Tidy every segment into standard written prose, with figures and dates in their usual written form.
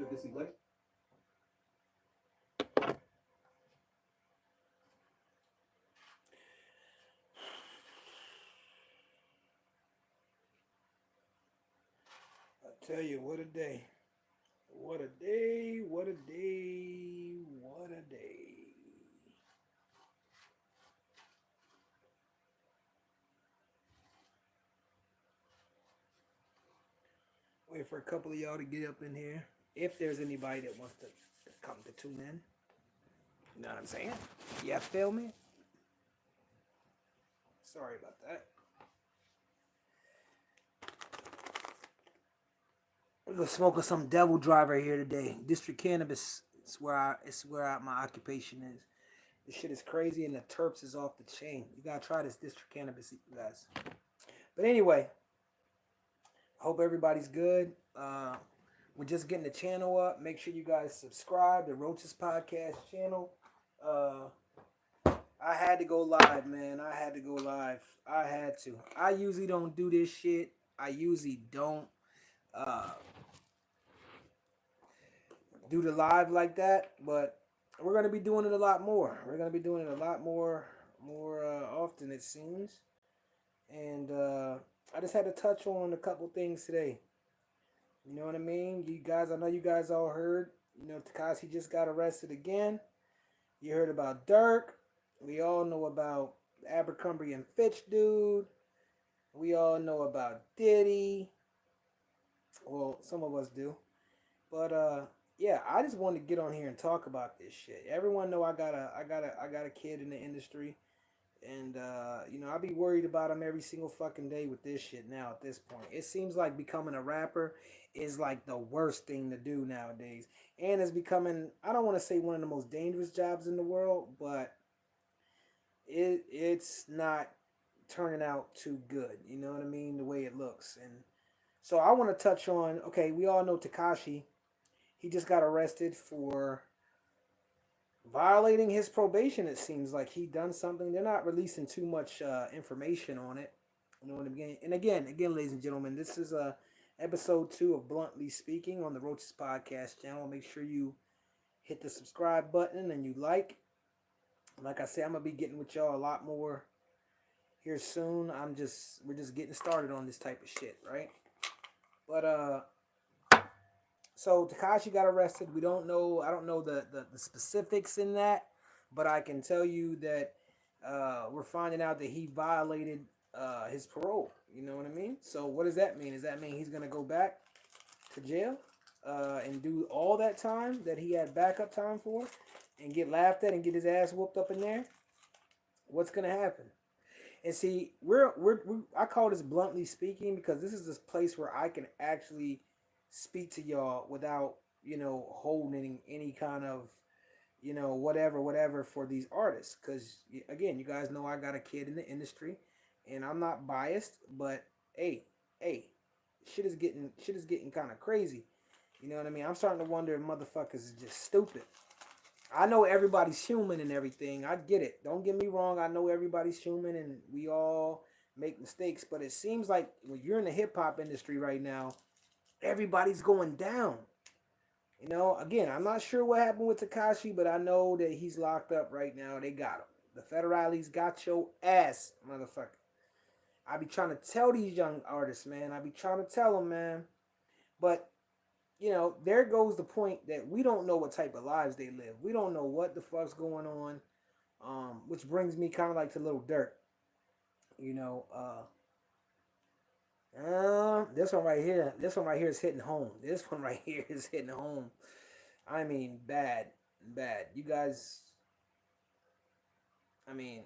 Tell you, what a day. What a day, what a day, what a day. Wait for a couple of y'all to get up in here. If there's anybody that wants to come to tune in. You know what I'm saying? Yeah, feel me? Sorry about that. We're gonna smoke with some devil driver here today. District cannabis is where my occupation is. This shit is crazy and the terps is off the chain. You gotta try this district cannabis, you guys. But anyway, hope everybody's good. We're just getting the channel up. Make sure you guys subscribe to Roaches Podcast channel. I had to go live, man. I had to go live. I had to. I usually don't do this shit. I usually don't do the live like that, but we're gonna be doing it a lot more. We're gonna be doing it a lot more often, it seems. And I just had to touch on a couple things today. You know what I mean? You guys, I know you guys all heard. You know, Tekashi just got arrested again. You heard about Durk. We all know about the Abercrombie and Fitch dude. We all know about Diddy. Well, some of us do. But yeah, I just wanted to get on here and talk about this shit. Everyone know I got a kid in the industry. And, you know, I be worried about him every single fucking day with this shit now at this point. It seems like becoming a rapper is like the worst thing to do nowadays. And it's becoming, I don't want to say one of the most dangerous jobs in the world, but it's not turning out too good. You know what I mean? The way it looks. And so I want to touch on, okay, we all know Tekashi. He just got arrested for violating his probation. It seems like he done something. They're not releasing too much information on it. You know what I mean? And again, ladies and gentlemen, this is episode 2 of Bluntly Speaking on the Roaches Podcast channel. Make sure you hit the subscribe button and you like. Like I said, I'm gonna be getting with y'all a lot more here soon. We're just getting started on this type of shit, right? But so Tekashi got arrested. We don't know. I don't know the specifics in that, but I can tell you that we're finding out that he violated his parole. You know what I mean? So what does that mean? Does that mean he's gonna go back to jail and do all that time that he had backup time for, and get laughed at and get his ass whooped up in there? What's gonna happen? And see, I call this Bluntly Speaking because this is this place where I can actually speak to y'all without, you know, holding any kind of, you know, whatever for these artists. Because again, you guys know I got a kid in the industry, and I'm not biased, but hey, shit is getting kind of crazy. You know what I mean? I'm starting to wonder if motherfuckers is just stupid. I know everybody's human and everything. I get it. Don't get me wrong. I know everybody's human and we all make mistakes. But it seems like when you're in the hip-hop industry right now, everybody's going down. You know, again, I'm not sure what happened with Tekashi, but I know that he's locked up right now. They got him. The federales got your ass, motherfucker. I be trying to tell these young artists, man. I be trying to tell them, man. But you know, there goes the point that we don't know what type of lives they live. We don't know what the fuck's going on. Which brings me kind of like to Little Durk. You know, this one right here is hitting home. This one right here is hitting home. I mean, bad. You guys, I mean,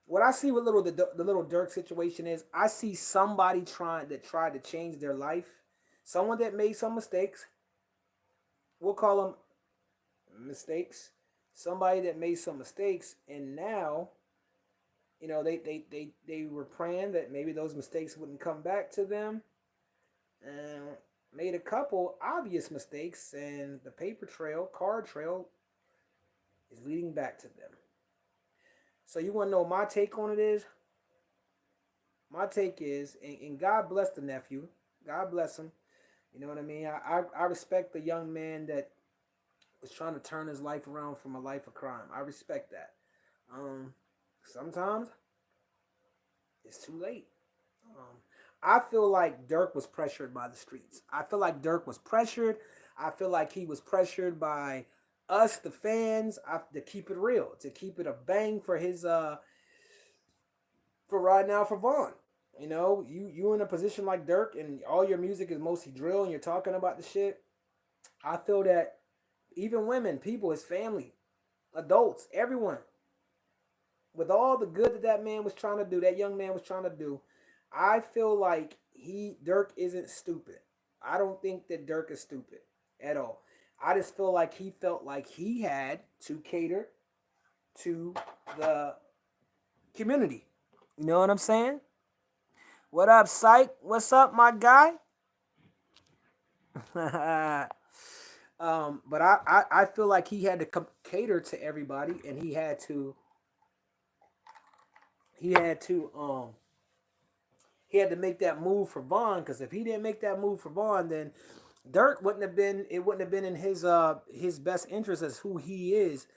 what I see with the Little Durk situation is, I see somebody tried to change their life. Someone that made some mistakes. We'll call them mistakes. Somebody that made some mistakes, and now, you know, they were praying that maybe those mistakes wouldn't come back to them, and made a couple obvious mistakes, and the paper trail, card trail, is leading back to them. So you want to know what my take on it is? My take is, and God bless the nephew. God bless him. You know what I mean? I respect the young man that was trying to turn his life around from a life of crime. I respect that. Um, Sometimes it's too late. Um, I feel like Durk was pressured by the streets. I feel like Durk was pressured. I feel like he was pressured by us, the fans, to keep it real, to keep it a bang for his for right now for Vaughn. You know, you in a position like Durk, and all your music is mostly drill, and you're talking about the shit. I feel that even women, people, his family, adults, everyone, with all the good that that man was trying to do, that young man was trying to do, I feel like Durk isn't stupid. I don't think that Durk is stupid at all. I just feel like he felt like he had to cater to the community. You know what I'm saying? What up, Psych? What's up, my guy? But I feel like he had to cater to everybody, and he had to make that move for Vaughn, because if he didn't make that move for Vaughn, then Durk wouldn't have been in his best interest as who he is,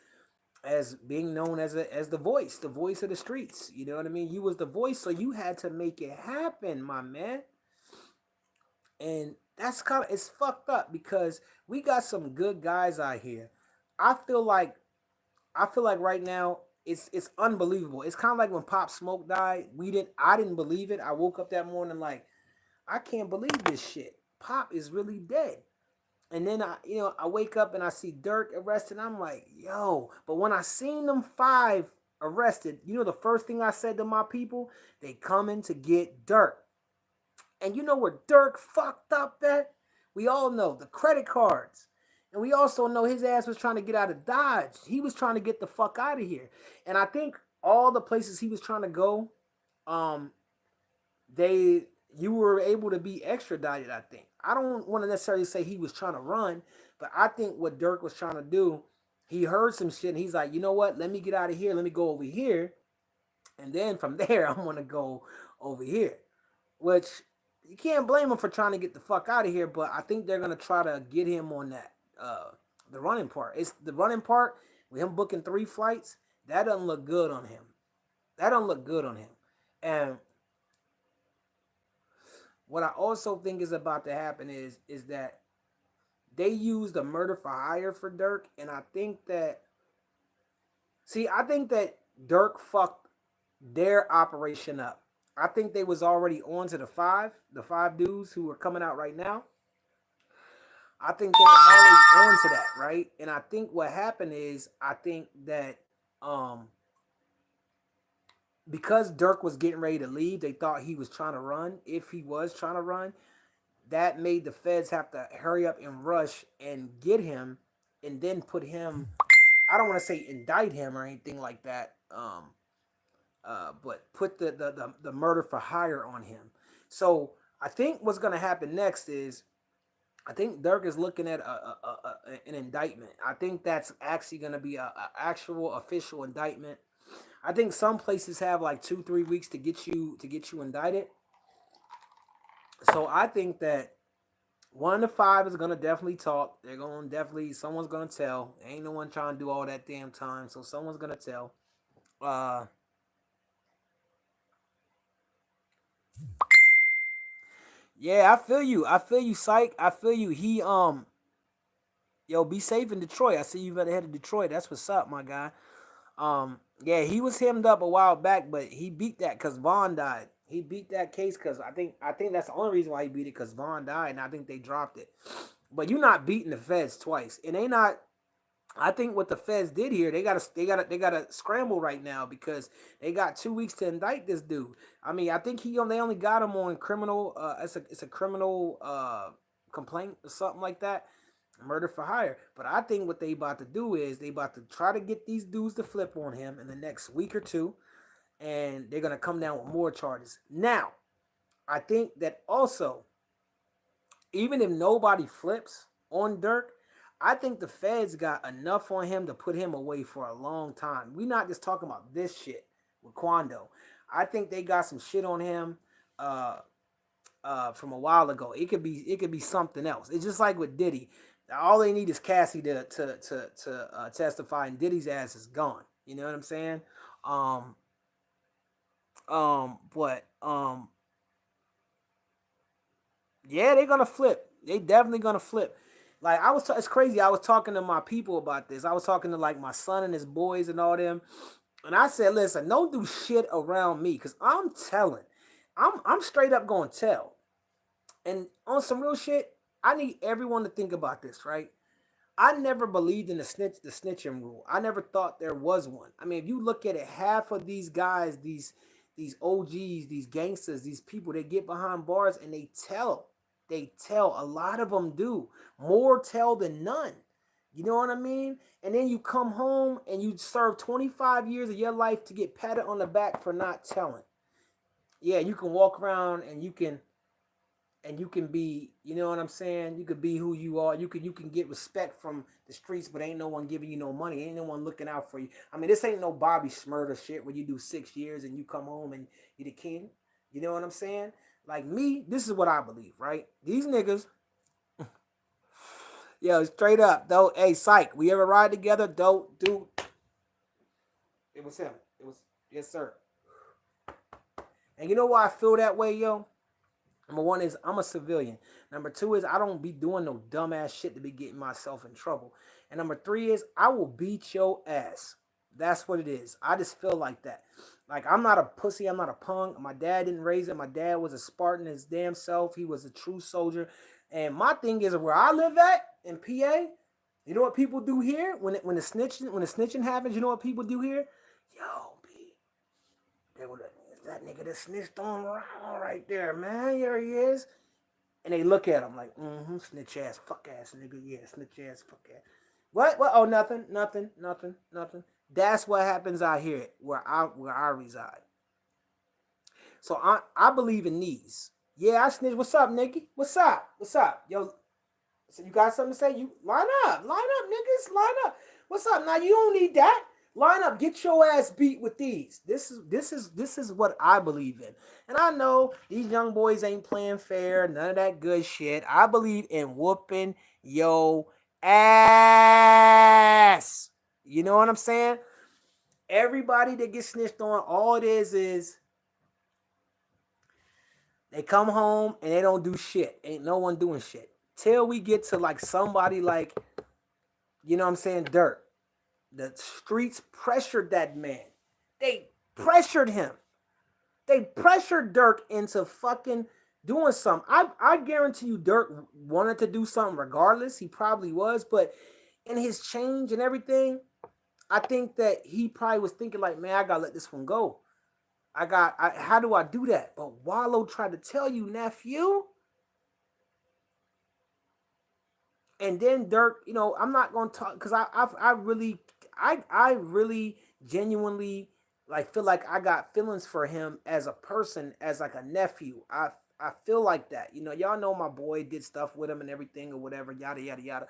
as being known as the voice of the streets. You know what I mean? You was the voice, so you had to make it happen, my man. And that's kind of, it's fucked up because we got some good guys out here. I feel like I feel like right now it's unbelievable. It's kind of like when Pop Smoke died. I didn't believe it. I woke up that morning like, I can't believe this shit. Pop is really dead. And then I wake up and I see Durk arrested. I'm like, yo. But when I seen them five arrested, the first thing I said to my people, they coming to get Durk. And you know where Durk fucked up at? We all know the credit cards. And we also know his ass was trying to get out of Dodge. He was trying to get the fuck out of here. And I think all the places he was trying to go, um, they you were able to be extradited, I think. I don't want to necessarily say he was trying to run, but I think what Durk was trying to do, he heard some shit and he's like, you know what? Let me get out of here. Let me go over here. And then from there, I'm going to go over here. Which you can't blame him for trying to get the fuck out of here, but I think they're gonna try to get him on that the running part. It's the running part with him booking 3 flights. That doesn't look good on him. That don't look good on him. And what I also think is about to happen is that they used a murder for hire for Durk, and I think that Durk fucked their operation up. I think they was already on to the five dudes who are coming out right now. I think they were already on to that, right? And I think what happened is I think that um because Dirk was getting ready to leave, they thought he was trying to run. If he was trying to run, that made the feds have to hurry up and rush and get him, and then put him. I don't want to say indict him or anything like that. But put the murder for hire on him. So I think what's going to happen next is I think Dirk is looking at an indictment. I think that's actually going to be a actual official indictment. I think some places have like 2-3 weeks to get you indicted. So I think that one of the five is gonna definitely talk. They're gonna definitely someone's gonna tell. Ain't no one trying to do all that damn time, so someone's gonna tell. Uh, yeah, I feel you. I feel you, Psych. I feel you. Yo, be safe in Detroit. I see you got ahead of Detroit. That's what's up, my guy. Yeah, he was hemmed up a while back, but he beat that because Vaughn died. He beat that case because I think that's the only reason why he beat it because Vaughn died, and I think they dropped it. But you're not beating the feds twice, and they not. I think what the feds did here, they got to scramble right now because they got 2 weeks to indict this dude. I mean, I think they only got him on criminal. It's a criminal complaint or something like that, murder for hire. But I think what they about to do is they about to try to get these dudes to flip on him in the next week or two, and they're gonna come down with more charges. Now, I think that also, even if nobody flips on Dirk, I think the feds got enough on him to put him away for a long time. We not just talking about this shit with Quando. I think they got some shit on him. Uh, from a while ago. It could be something else. It's just like with Diddy. All they need is Cassie to testify, and Diddy's ass is gone. You know what I'm saying? Um, but yeah, they're gonna flip. They definitely gonna flip. Like it's crazy. I was talking to my people about this. I was talking to like my son and his boys and all them, and I said, listen, don't do shit around me, cause I'm telling. I'm straight up gonna tell. And on some real shit, I need everyone to think about this, right? I never believed in the snitching rule. I never thought there was one. I mean, if you look at it, half of these guys, these OGs, these gangsters, these people, they get behind bars and they tell. They tell. A lot of them do. More tell than none. You know what I mean? And then you come home and you serve 25 years of your life to get patted on the back for not telling. Yeah, you can walk around and you can be, you know what I'm saying? You could be who you are. You can get respect from the streets, but ain't no one giving you no money. Ain't no one looking out for you. I mean, this ain't no Bobby Smurder shit where you do 6 years and you come home and you the king. You know what I'm saying? Like me, this is what I believe, right? These niggas, yo, straight up, though. Hey, psych, we ever ride together? Don't do. It was him. It was yes, sir. And you know why I feel that way, yo? Number one is I'm a civilian. Number two is I don't be doing no dumbass shit to be getting myself in trouble. And number three is I will beat your ass. That's what it is. I just feel like that. Like I'm not a pussy. I'm not a punk. My dad didn't raise it. My dad was a Spartan his damn self. He was a true soldier. And my thing is where I live at in PA. You know what people do here when the snitching happens? You know what people do here? Yo, B, they would that nigga that snitched on right there, man. Here he is. And they look at him like, snitch ass, fuck ass nigga. Yeah, snitch ass, fuck ass. What? Oh, nothing. That's what happens out here where I reside. So I believe in these. Yeah, I snitch. What's up, nigga? What's up? What's up? Yo, so you got something to say? You line up, niggas, line up. What's up? Now you don't need that. Line up, get your ass beat with these. This is what I believe in. And I know these young boys ain't playing fair, none of that good shit. I believe in whooping yo ass. You know what I'm saying? Everybody that gets snitched on, all it is they come home and they don't do shit. Ain't no one doing shit. Till we get to like somebody like, you know what I'm saying, Durk. The streets pressured that man. They pressured him. They pressured Durk into fucking doing something. I guarantee you Durk wanted to do something regardless. He probably was. But in his change and everything, I think that he probably was thinking like, man, I got to let this one go. How do I do that? But Wallow tried to tell you, nephew. And then Durk, you know, I'm not going to talk because I really genuinely like feel like I got feelings for him as a person, as like a nephew. I feel like that. You know, y'all know my boy did stuff with him and everything or whatever, yada yada yada.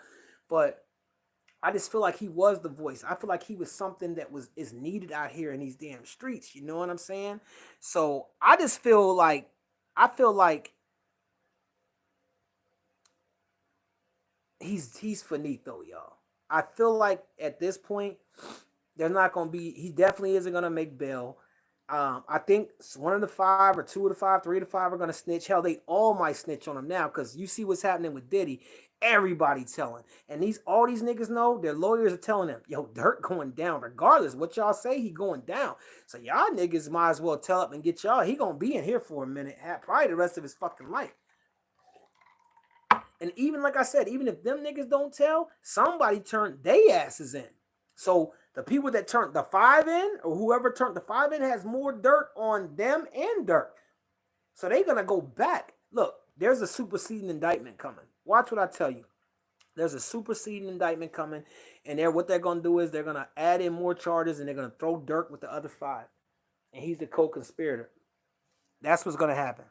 But I just feel like he was the voice. I feel like he was something that is needed out here in these damn streets. You know what I'm saying? So I just feel like he's finito, y'all. I feel like at this point, there's not gonna be. He definitely isn't gonna make bail. I think one of the five, or two of the five, three of the five are gonna snitch. Hell, they all might snitch on him now because you see what's happening with Diddy. Everybody telling, and all these niggas know their lawyers are telling them, "Yo, Durk going down, regardless what y'all say, he going down." So y'all niggas might as well tell up and get y'all. He gonna be in here for a minute, probably the rest of his fucking life. And even like I said, even if them niggas don't tell, somebody turned they asses in. So the people that turned the five in, or whoever turned the five in, has more dirt on them and Durk. So they gonna go back. Look, there's a superseding indictment coming. Watch what I tell you. There's a superseding indictment coming, and what they're gonna do is they're gonna add in more charges, and they're gonna throw Durk with the other five, and he's the co-conspirator. That's what's gonna happen.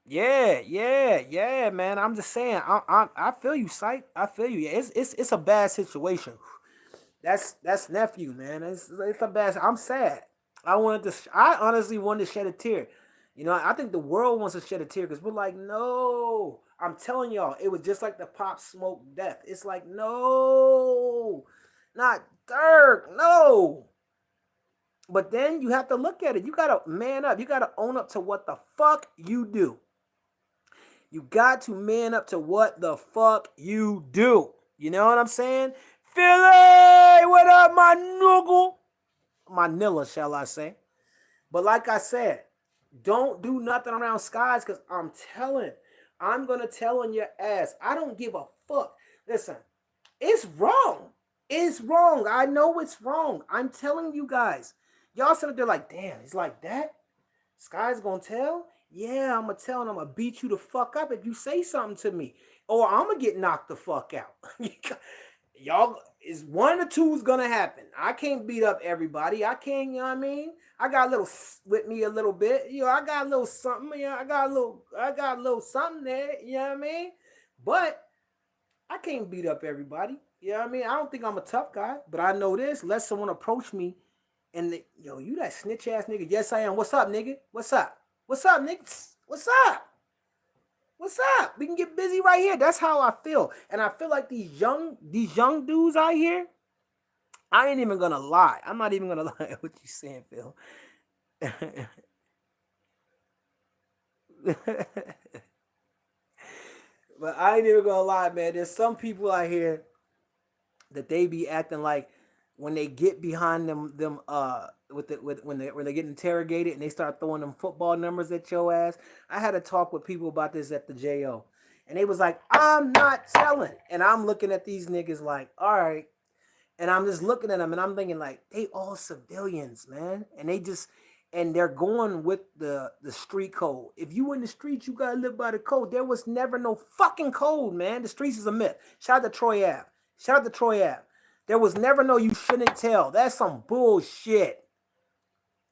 Yeah, man. I'm just saying. I feel you, psych. I feel you. Yeah, it's a bad situation. That's nephew, man. It's a bad. I'm sad. I honestly wanted to shed a tear. You know, I think the world wants to shed a tear because we're like, no. I'm telling y'all, it was just like the Pop Smoke death. It's like, no, not Durk, no. But then you have to look at it. You gotta man up. You gotta own up to what the fuck you do. You got to man up to what the fuck you do. You know what I'm saying? Philly, what up, my nigga? Manila, shall I say? But like I said, don't do nothing around skies because I'm gonna tell on your ass. I don't give a fuck. Listen, it's wrong. It's wrong. I know it's wrong. I'm telling you guys. Y'all sitting there like, damn, it's like that? Sky's gonna tell? Yeah, I'm gonna tell and I'm gonna beat you the fuck up if you say something to me. Or I'm gonna get knocked the fuck out. Y'all is one of the two is gonna happen. I can't beat up everybody. I can't, you know what I mean? I got a little with me a little bit. You know, I got a little something. You know, I got a little something there, you know what I mean? But I can't beat up everybody. You know what I mean? I don't think I'm a tough guy, but I know this. Let someone approach me and yo, you that snitch ass nigga. Yes, I am. What's up, nigga? What's up? What's up, nigga? What's up? What's up? We can get busy right here. That's how I feel. And I feel like these young dudes out here, I ain't even gonna lie. I'm not even gonna lie at what you saying, Phil. But I ain't even gonna lie, man. There's some people out here that they be acting like when they get behind them with when they get interrogated and they start throwing them football numbers at your ass. I had a talk with people about this at the JO. And they was like, I'm not telling. And I'm looking at these niggas like, all right. And I'm just looking at them and I'm thinking like, they all civilians, man. And they're going with the street code. If you in the streets, you gotta live by the code. There was never no fucking code, man. The streets is a myth. Shout out to Troy Ave. Shout out to Troy Ave. There was never no you shouldn't tell. That's some bullshit.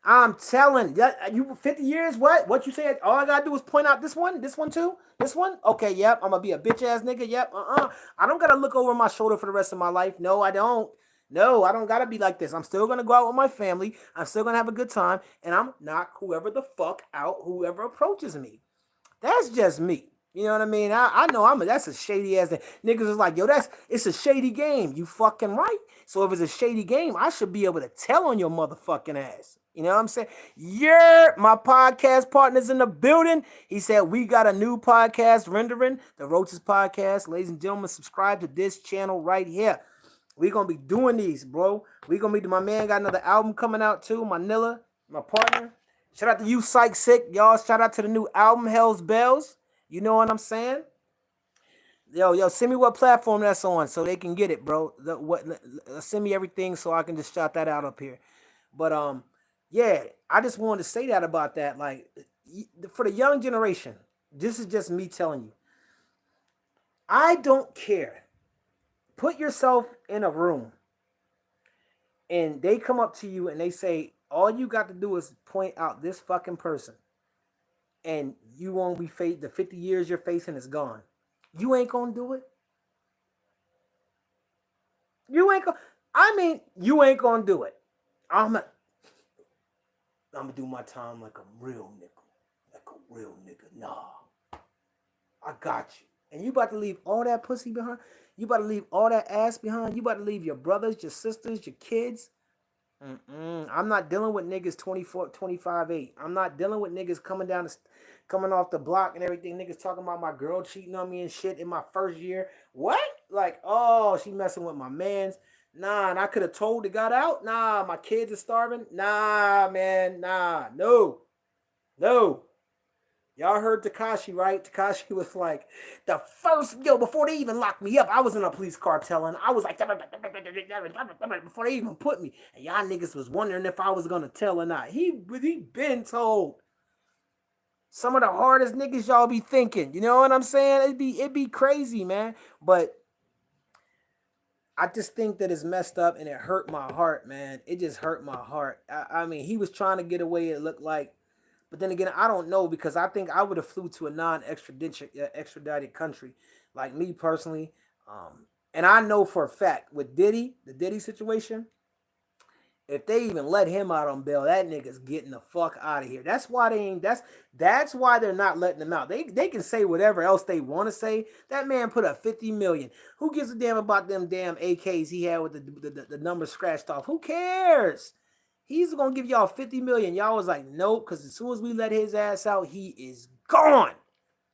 I'm telling you, 50 years. What you said? All I gotta do is point out this one too, this one. Okay, yep. I'm gonna be a bitch ass nigga. Yep. I don't gotta look over my shoulder for the rest of my life. No, I don't. No, I don't gotta be like this. I'm still gonna go out with my family. I'm still gonna have a good time, and I'm not whoever the fuck out whoever approaches me. That's just me. You know what I mean? I know that's a shady ass thing. Niggas is like, yo, it's a shady game. You fucking right. So if it's a shady game, I should be able to tell on your motherfucking ass. You know what I'm saying? Yeah, my podcast partner's in the building. He said we got a new podcast rendering, the Roaches podcast. Ladies and gentlemen, subscribe to this channel right here. We gonna be doing these, bro. We gonna be. My man got another album coming out too. Manila, my partner. Shout out to you, Psych Sick, y'all. Shout out to the new album, Hell's Bells. You know what I'm saying? Yo, send me what platform that's on so they can get it, bro. Send me everything so I can just shout that out up here. But yeah, I just wanted to say that about that. Like, for the young generation, this is just me telling you. I don't care. Put yourself in a room and they come up to you and they say, all you got to do is point out this fucking person and you won't be the 50 years you're facing is gone. You ain't gonna do it. You ain't gonna do it. I'm gonna do my time like a real nigga. Like a real nigga. Nah. I got you. And you about to leave all that pussy behind? You about to leave all that ass behind? You about to leave your brothers, your sisters, your kids? I'm not dealing with niggas 24, 25, 8. I'm not dealing with niggas coming off the block and everything. Niggas talking about my girl cheating on me and shit in my first year. What? Like, oh, she messing with my mans. Nah, and I could have told it got out. Nah, my kids are starving. Nah, man, nah, no. Y'all heard Tekashi, right? Tekashi was like, before they even locked me up, I was in a police cartel and I was like, before they even put me. And y'all niggas was wondering if I was gonna tell or not. He been told. Some of the hardest niggas y'all be thinking. You know what I'm saying? It'd be crazy, man. But I just think that it's messed up and it hurt my heart, man. It just hurt my heart. I mean, he was trying to get away, it looked like. But then again, I don't know because I think I would have flew to a non-extradited country. Like me personally, And I know for a fact with Diddy, the Diddy situation, if they even let him out on bail, that nigga's getting the fuck out of here. That's why they ain't. That's why they're not letting him out. They can say whatever else they want to say. That man put up 50 million. Who gives a damn about them damn AKs he had with the numbers scratched off? Who cares? He's gonna give y'all 50 million. Y'all was like, nope, because as soon as we let his ass out, he is gone.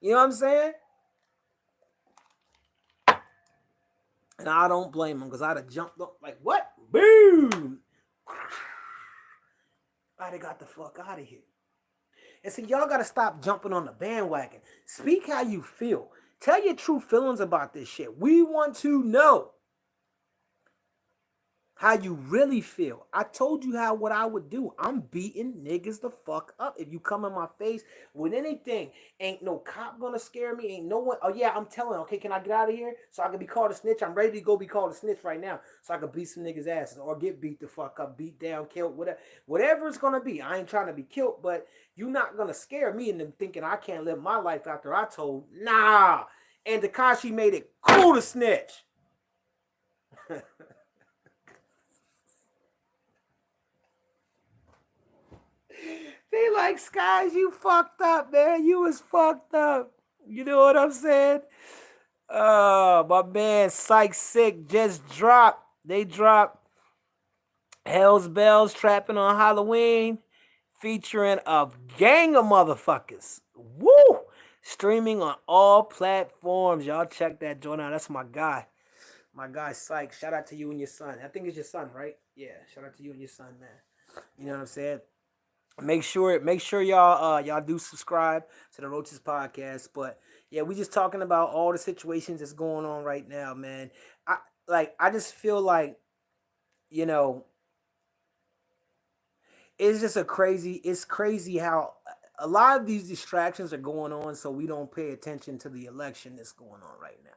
You know what I'm saying? And I don't blame him because I'd have jumped up like, what? Boom! I'd have got the fuck out of here. And so y'all gotta stop jumping on the bandwagon. Speak how you feel. Tell your true feelings about this shit. We want to know how you really feel. I told you what I would do. I'm beating niggas the fuck up. If you come in my face with anything, ain't no cop gonna scare me. Ain't no one. Oh yeah, I'm telling. Okay, can I get out of here so I can be called a snitch? I'm ready to go be called a snitch right now, so I can beat some niggas' asses or get beat the fuck up, beat down, killed, whatever it's gonna be. I ain't trying to be killed, but you not gonna scare me into thinking I can't live my life after I told. Nah. And Tekashi made it cool to snitch. They like, Skies, you fucked up, man. You was fucked up. You know what I'm saying? My man Psych Sick just dropped. They dropped Hell's Bells Trapping on Halloween, featuring a gang of motherfuckers. Woo! Streaming on all platforms. Y'all check that joint out. That's my guy. My guy Psych. Shout out to you and your son. I think it's your son, right? Yeah. Shout out to you and your son, man. You know what I'm saying? Make sure y'all do subscribe to the Roaches podcast. But yeah, we just talking about all the situations that's going on right now, man. I just feel like, you know, it's just it's crazy how a lot of these distractions are going on so we don't pay attention to the election that's going on right now.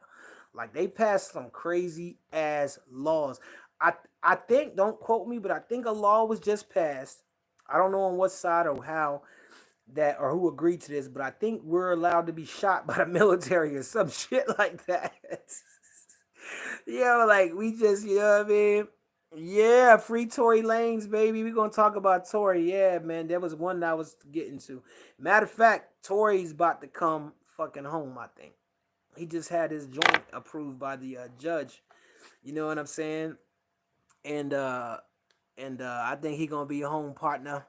Like they passed some crazy ass laws. I I think, don't quote me, but I think a law was just passed. I don't know on what side or how that or who agreed to this, but I think we're allowed to be shot by the military or some shit like that. Yo, like we just, you know what I mean? Yeah, free Tory Lanez, baby. We gonna talk about Tory. Yeah, man. There was one that I was getting to. Matter of fact, Tory's about to come fucking home, I think. He just had his joint approved by the judge. You know what I'm saying? And I think he gonna be a home partner.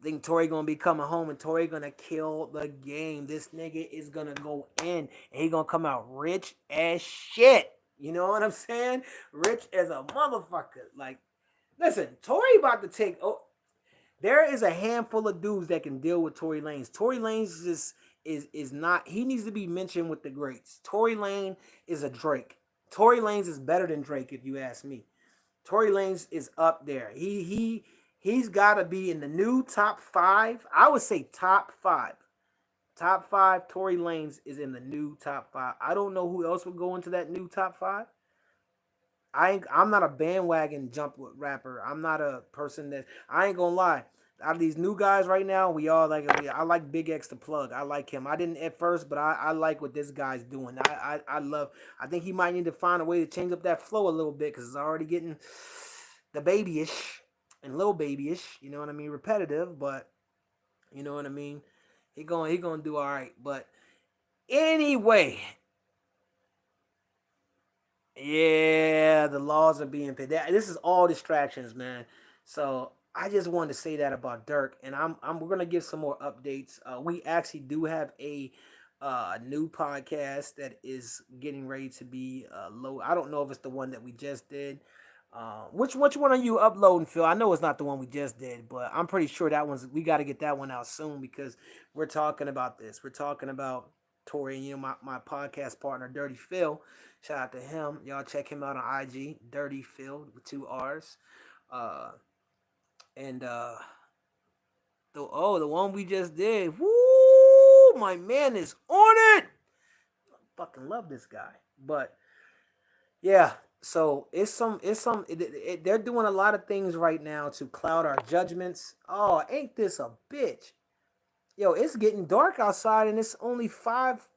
I think Torey gonna be coming home and Torey gonna kill the game. This nigga is gonna go in and he gonna come out rich as shit. You know what I'm saying? Rich as a motherfucker. Like, listen, Torey about to take. Oh, there is a handful of dudes that can deal with Tory Lanez. Tory Lanez is not. He needs to be mentioned with the greats. Tory Lane is a Drake. Tory Lanez is better than Drake, if you ask me. Tory Lanez is up there. He's got to be in the new top 5. I would say top 5. Top 5. Tory Lanez is in the new top 5. I don't know who else would go into that new top 5. I'm not a bandwagon jump rapper. I'm not a person that I ain't gonna lie. Out of these new guys right now, we all like. I like Big X the Plug. I like him. I didn't at first, but I like what this guy's doing. I love. I think he might need to find a way to change up that flow a little bit because it's already getting the babyish and little babyish. You know what I mean? Repetitive, but you know what I mean. He gonna do all right. But anyway, yeah, the laws are being paid. This is all distractions, man. So I just wanted to say that about Durk, and we're gonna give some more updates. We actually do have a new podcast that is getting ready to be low. I don't know if it's the one that we just did. Which one are you uploading, Phil? I know it's not the one we just did, but I'm pretty sure that we got to get that one out soon because we're talking about this. We're talking about Torey and my podcast partner, Dirty Phil. Shout out to him. Y'all check him out on IG, Dirty Phil with 2 R's. Uh, and the one we just did. Woo! My man is on it. I fucking love this guy. But yeah, so they're doing a lot of things right now to cloud our judgments. Oh, ain't this a bitch? Yo, it's getting dark outside and it's only 5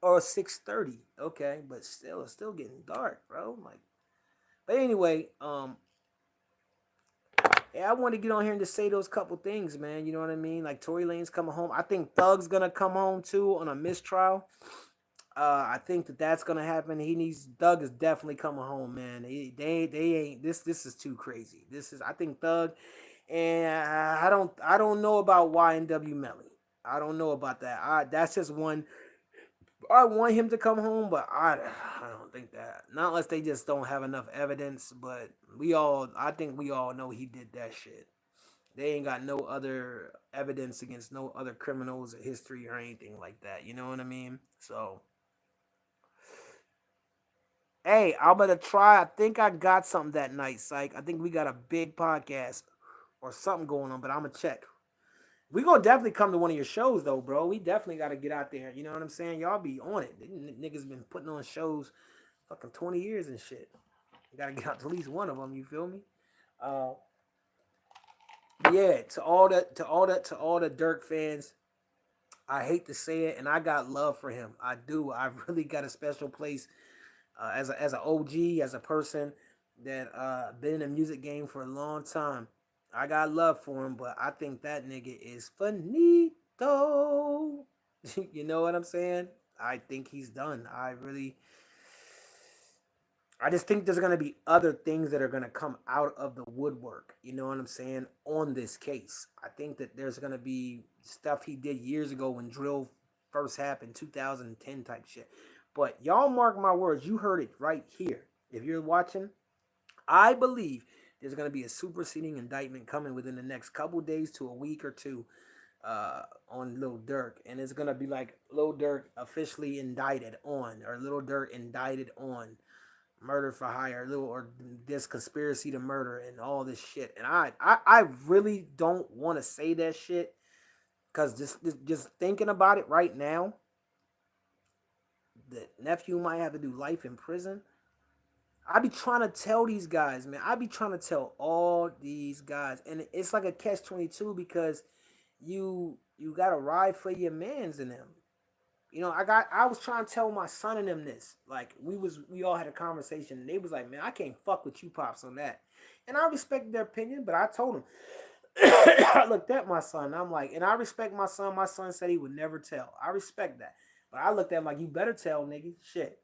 or 6:30. Okay, but still, it's still getting dark, bro. Like, but anyway, yeah, I wanted to get on here and just say those couple things, man. You know what I mean? Like Tory Lane's coming home. I think Thug's gonna come home too on a mistrial. I think that that's gonna happen. He needs Thug is definitely coming home, man. They ain't this is too crazy. This is I think Thug and I don't know about YNW Melly. I don't know about that. That's just one. I want him to come home, but I don't think that. Not unless they just don't have enough evidence. But I think we all know he did that shit. They ain't got no other evidence against no other criminals or history or anything like that. You know what I mean? So, hey, I'm gonna try. I think I got something that night, Psych. I think we got a big podcast or something going on, but I'm gonna check. We gonna definitely come to one of your shows though, bro. We definitely gotta get out there. You know what I'm saying? Y'all be on it. Niggas been putting on shows fucking 20 years and shit. You gotta get out to at least one of them. You feel me? Uh, yeah. To all the Durk fans, I hate to say it, and I got love for him. I do. I really got a special place as an OG, as a person that been in the music game for a long time. I got love for him, but I think that nigga is finito. You know what I'm saying? I think he's done. I just think there's gonna be other things that are gonna come out of the woodwork. You know what I'm saying? On this case, I think that there's gonna be stuff he did years ago when drill first happened, 2010 type shit. But y'all mark my words, you heard it right here. If you're watching, I believe there's gonna be a superseding indictment coming within the next couple days to a week or two on Lil Durk, and it's gonna be like Lil Durk officially indicted on, or Lil Durk indicted on murder for hire, little or this conspiracy to murder and all this shit. And I really don't want to say that shit because just thinking about it right now, the nephew might have to do life in prison. I be trying to tell these guys, man. I be trying to tell all these guys, and it's like a catch 22 because you gotta ride for your mans in them. I was trying to tell my son and them this. Like we all had a conversation and they was like, man, I can't fuck with you pops on that. And I respected their opinion, but I told them I looked at my son and I'm like, and I respect my son. My son said he would never tell. I respect that. But I looked at him like, you better tell, nigga. Shit.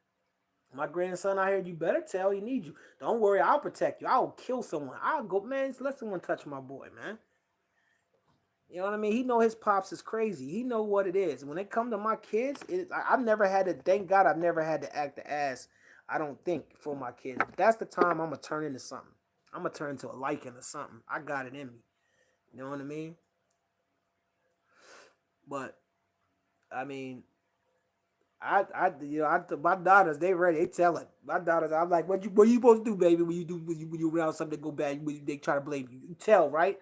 My grandson out here, you better tell. He needs you. Don't worry, I'll protect you. I'll kill someone. I'll go, man, let someone touch my boy, man. You know what I mean? He know his pops is crazy. He know what it is. When it come to my kids, I've never had to. Thank God, I've never had to act the ass. I don't think for my kids. But that's the time I'm gonna turn into something. I'm gonna turn into a liking or something. I got it in me. You know what I mean? But I mean, my daughters, they ready. They tell it. My daughters, I'm like, what you supposed to do, baby? When you around something go bad, they try to blame you. You tell, right?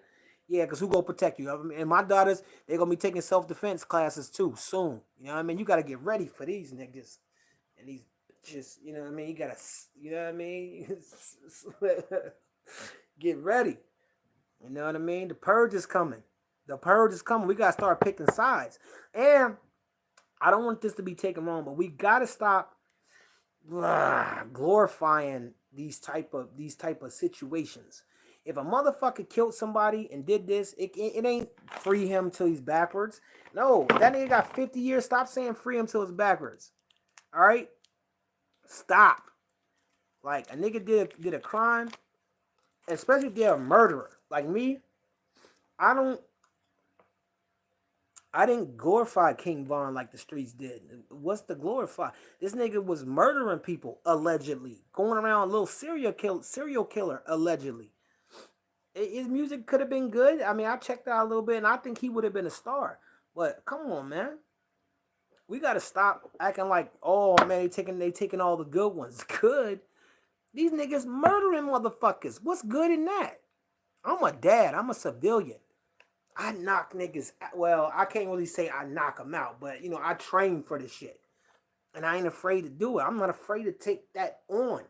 Yeah, because who gonna protect you? And my daughters, they gonna be taking self defense classes too soon. You know what I mean? You gotta get ready for these niggas and these bitches. You know what I mean? You know what I mean? Get ready. You know what I mean? The purge is coming. The purge is coming. We gotta start picking sides. And I don't want this to be taken wrong, but we gotta stop glorifying these type of situations. If a motherfucker killed somebody and did this, it ain't free him till he's backwards. No, that nigga got 50 years. Stop saying free him till it's backwards. All right, stop. Like a nigga did a crime, especially if they're a murderer. Like me, I don't. I didn't glorify King Von like the streets did. What's the glorify? This nigga was murdering people allegedly, going around a little serial killer allegedly. His music could have been good. I mean, I checked out a little bit, and I think he would have been a star. But come on, man, we gotta stop acting like, oh man, they taking all the good ones. Good. These niggas murdering motherfuckers. What's good in that? I'm a dad. I'm a civilian. I knock niggas. Well, I can't really say I knock them out, but I train for this shit, and I ain't afraid to do it. I'm not afraid to take that on.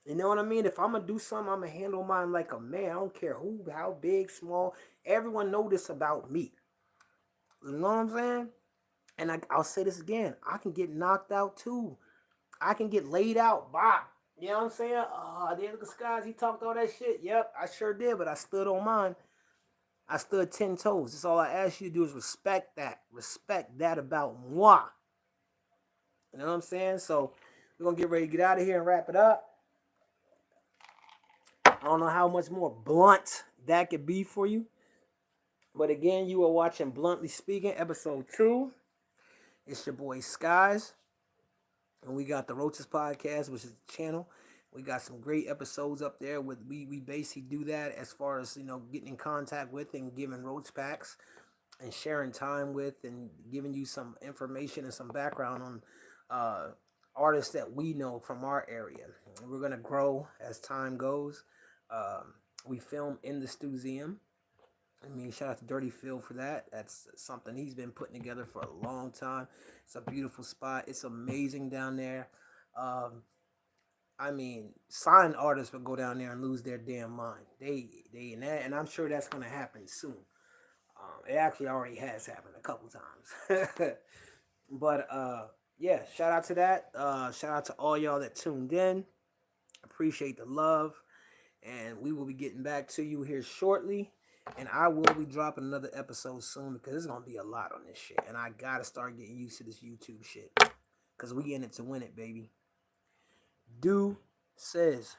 You know what I mean? If I'm gonna do something, I'm gonna handle mine like a man. I don't care who, how big, small. Everyone know this about me. You know what I'm saying? And I'll say this again, I can get knocked out too. I can get laid out. Bop. You know what I'm saying? Oh, the look at Skies, he talked all that shit. Yep, I sure did, but I stood on mine. I stood 10 toes. That's all I ask you to do is respect that. Respect that about moi. You know what I'm saying? So we're going to get ready to get out of here and wrap it up. I don't know how much more blunt that could be for you. But again, you are watching Bluntly Speaking, episode 2. It's your boy Skies. And we got the Roaches podcast, which is the channel. We got some great episodes up there. With we basically do that as far as, getting in contact with and giving roach packs and sharing time with and giving you some information and some background on artists that we know from our area. We're going to grow as time goes. We film in the Stuseum. I mean, shout out to Dirty Phil for that. That's something he's been putting together for a long time. It's a beautiful spot. It's amazing down there. I mean, signed artists would go down there and lose their damn mind. And I'm sure that's going to happen soon. It actually already has happened a couple times. But yeah, shout out to that. Shout out to all y'all that tuned in. Appreciate the love. And we will be getting back to you here shortly. And I will be dropping another episode soon because there's going to be a lot on this shit. And I got to start getting used to this YouTube shit. Because we in it to win it, baby. Do says.